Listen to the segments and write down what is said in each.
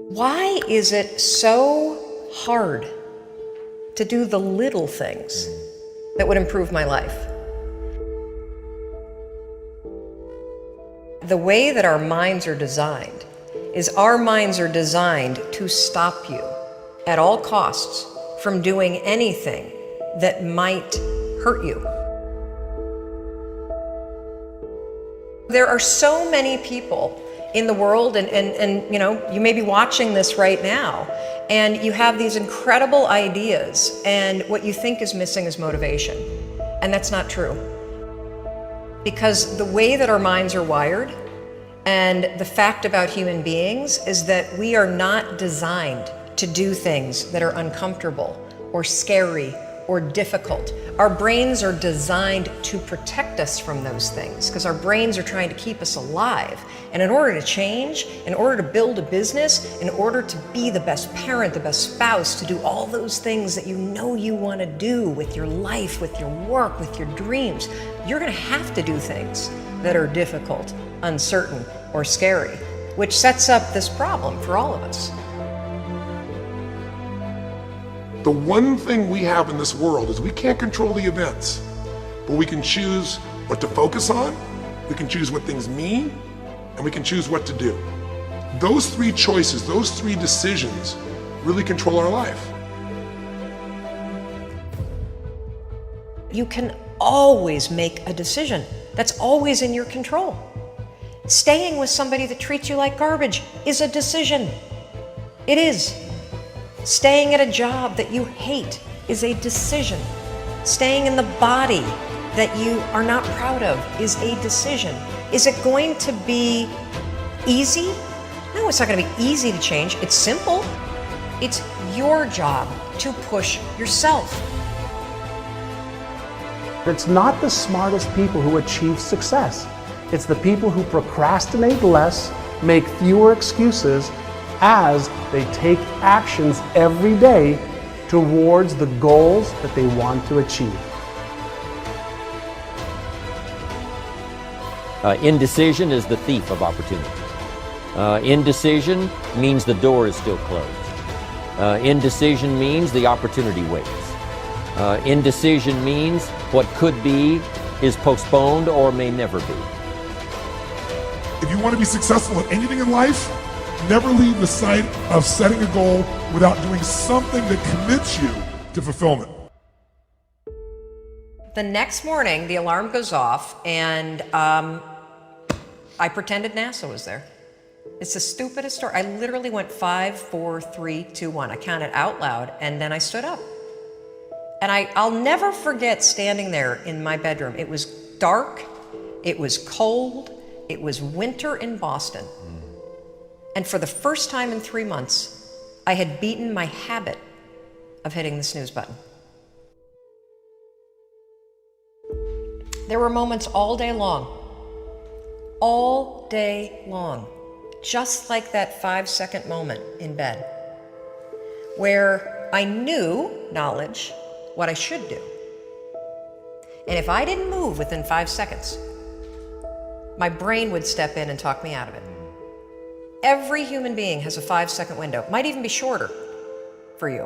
Why is it so hard to do the little things that would improve my life? The way that our minds are designed is our minds are designed to stop you at all costs from doing anything that might hurt you. There are so many people in the world, and you know, you may be watching this right now, and you have these incredible ideas, and what you think is missing is motivation. And that's not true. Because the way that our minds are wired, and the fact about human beings, is that we are not designed to do things that are uncomfortable or scary or difficult. Our brains are designed to protect us from those things because our brains are trying to keep us alive. And in order to change, in order to build a business, in order to be the best parent, the best spouse, to do all those things that you know you want to do with your life, with your work, with your dreams, you're going to have to do things that are difficult, uncertain, or scary, which sets up this problem for all of us. The one thing we have in this world is we can't control the events, but we can choose what to focus on, we can choose what things mean, and we can choose what to do. Those three choices, those three decisions really control our life. You can always make a decision. That's always in your control. Staying with somebody that treats you like garbage is a decision. It is. Staying at a job that you hate is a decision. Staying in the body that you are not proud of is a decision. Is it going to be easy? No, it's not going to be easy to change. It's simple. It's your job to push yourself. It's not the smartest people who achieve success. It's the people who procrastinate less, make fewer excuses, as they take actions every day towards the goals that they want to achieve. Indecision is the thief of opportunity. Indecision means the door is still closed. Indecision means the opportunity waits. Indecision means what could be is postponed or may never be. If you want to be successful at anything in life, never leave the sight of setting a goal without doing something that commits you to fulfillment. The next morning, the alarm goes off, and I pretended NASA was there. It's the stupidest story. I literally went 5, 4, 3, 2, 1. I counted out loud, and then I stood up. And I'll never forget standing there in my bedroom. It was dark, it was cold, it was winter in Boston. And for the first time in 3 months, I had beaten my habit of hitting the snooze button. There were moments all day long, just like that 5-second moment in bed, where I knew, knowledge, what I should do. And if I didn't move within 5 seconds, my brain would step in and talk me out of it. Every human being has a 5-second window, might even be shorter for you.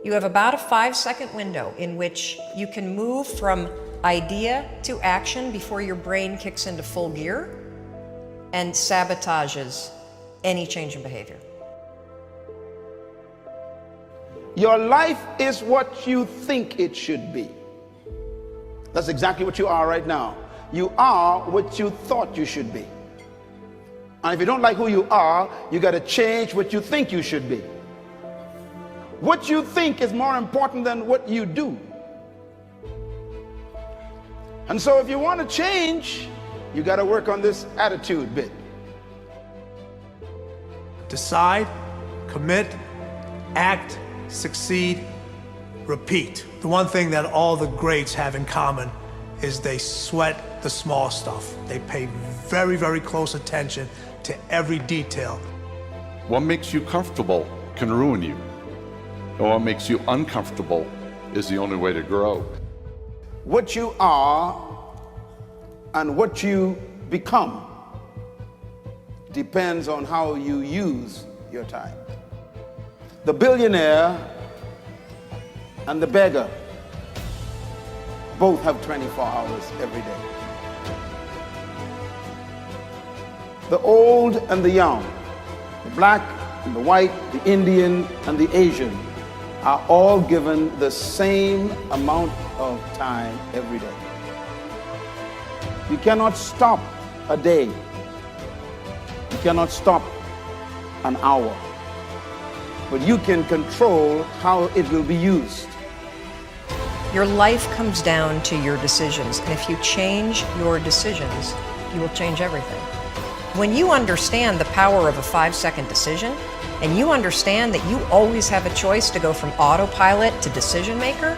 You have about a 5-second window in which you can move from idea to action before your brain kicks into full gear and sabotages any change in behavior. Your life is what you think it should be. That's exactly what you are right now. You are what you thought you should be. And if you don't like who you are, you got to change what you think you should be. What you think is more important than what you do. And so if you want to change, you got to work on this attitude bit. Decide, commit, act, succeed, repeat. The one thing that all the greats have in common is they sweat the small stuff. They pay very, very close attention to every detail. What makes you comfortable can ruin you. And what makes you uncomfortable is the only way to grow. What you are and what you become depends on how you use your time. The billionaire and the beggar both have 24 hours every day. The old and the young, the black and the white, the Indian and the Asian are all given the same amount of time every day. You cannot stop a day. You cannot stop an hour. But you can control how it will be used. Your life comes down to your decisions, and if you change your decisions, you will change everything. When you understand the power of a 5-second decision, and you understand that you always have a choice to go from autopilot to decision maker,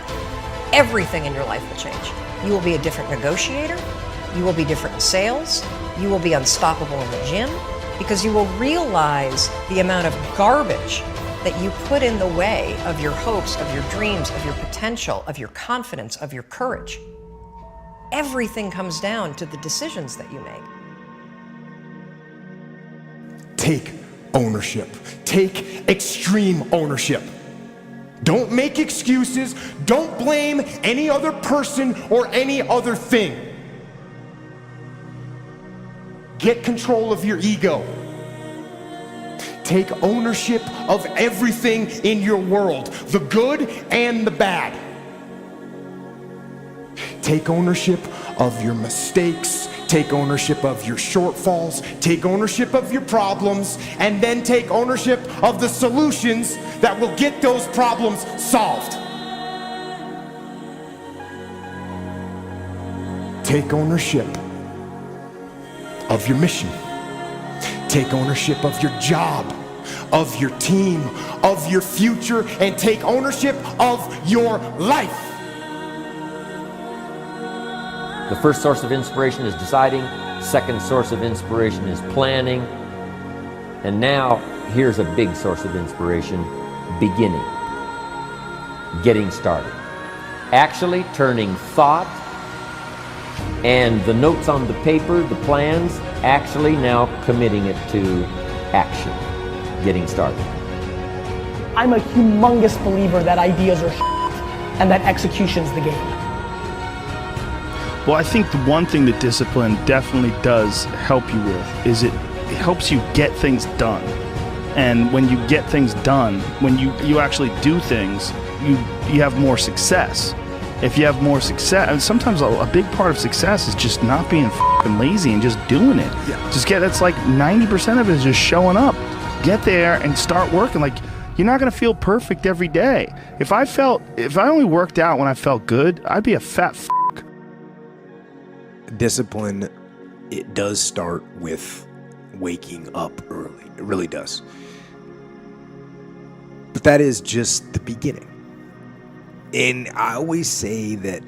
everything in your life will change. You will be a different negotiator, you will be different in sales, you will be unstoppable in the gym, because you will realize the amount of garbage that you put in the way of your hopes, of your dreams, of your potential, of your confidence, of your courage. Everything comes down to the decisions that you make. Take ownership. Take extreme ownership. Don't make excuses. Don't blame any other person or any other thing. Get control of your ego. Take ownership of everything in your world, the good and the bad. Take ownership of your mistakes. Take ownership of your shortfalls. Take ownership of your problems. And then take ownership of the solutions that will get those problems solved. Take ownership of your mission. Take ownership of your job, of your team, of your future, and take ownership of your life. The first source of inspiration is deciding. Second source of inspiration is planning. And now, here's a big source of inspiration: beginning. Getting started. Actually turning thought and the notes on the paper, the plans, actually now committing it to action. Getting started. I'm a humongous believer that ideas are and that execution's the game. Well, I think the one thing that discipline definitely does help you with is it helps you get things done. And when you get things done, when you actually do things, you have more success. If you have more success, and sometimes a big part of success is just not being f***ing lazy and just doing it. Yeah. That's like 90% of it is just showing up. Get there and start working. Like, you're not gonna feel perfect every day. If I only worked out when I felt good, I'd be a fat f***. Discipline, it does start with waking up early. It really does. But that is just the beginning. And I always say that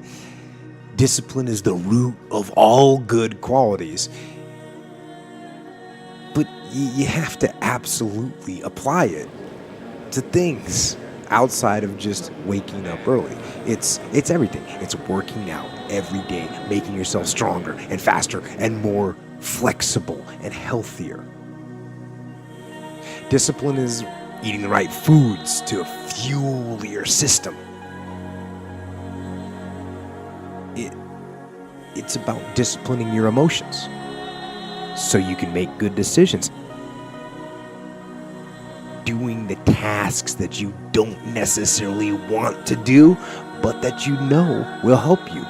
discipline is the root of all good qualities. But you have to absolutely apply it to things outside of just waking up early. It's everything. It's working out every day, making yourself stronger and faster and more flexible and healthier. Discipline is eating the right foods to fuel your system. It's about disciplining your emotions so you can make good decisions. Doing the tasks that you don't necessarily want to do, but that you know will help you.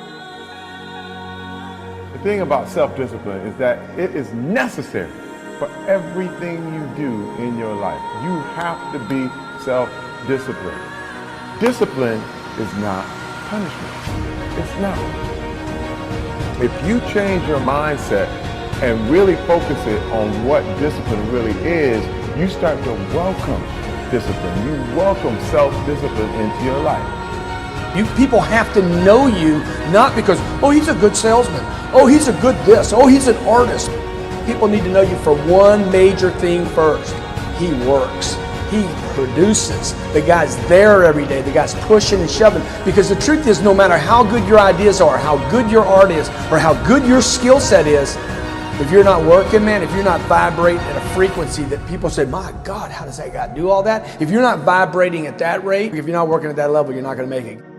The thing about self-discipline is that it is necessary for everything you do in your life. You have to be self-disciplined. Discipline is not punishment. It's not. If you change your mindset and really focus it on what discipline really is, you start to welcome discipline. You welcome self-discipline into your life. You people have to know you, not because, oh, he's a good salesman. Oh, he's a good this. Oh, he's an artist. People need to know you for one major thing first. He works. He produces. The guy's there every day. The guy's pushing and shoving. Because the truth is, no matter how good your ideas are, how good your art is, or how good your skill set is, If you're not working, man, if you're not vibrating at a frequency that people say, my God, how does that guy do all that? If you're not vibrating at that rate, if you're not working at that level, you're not going to make it.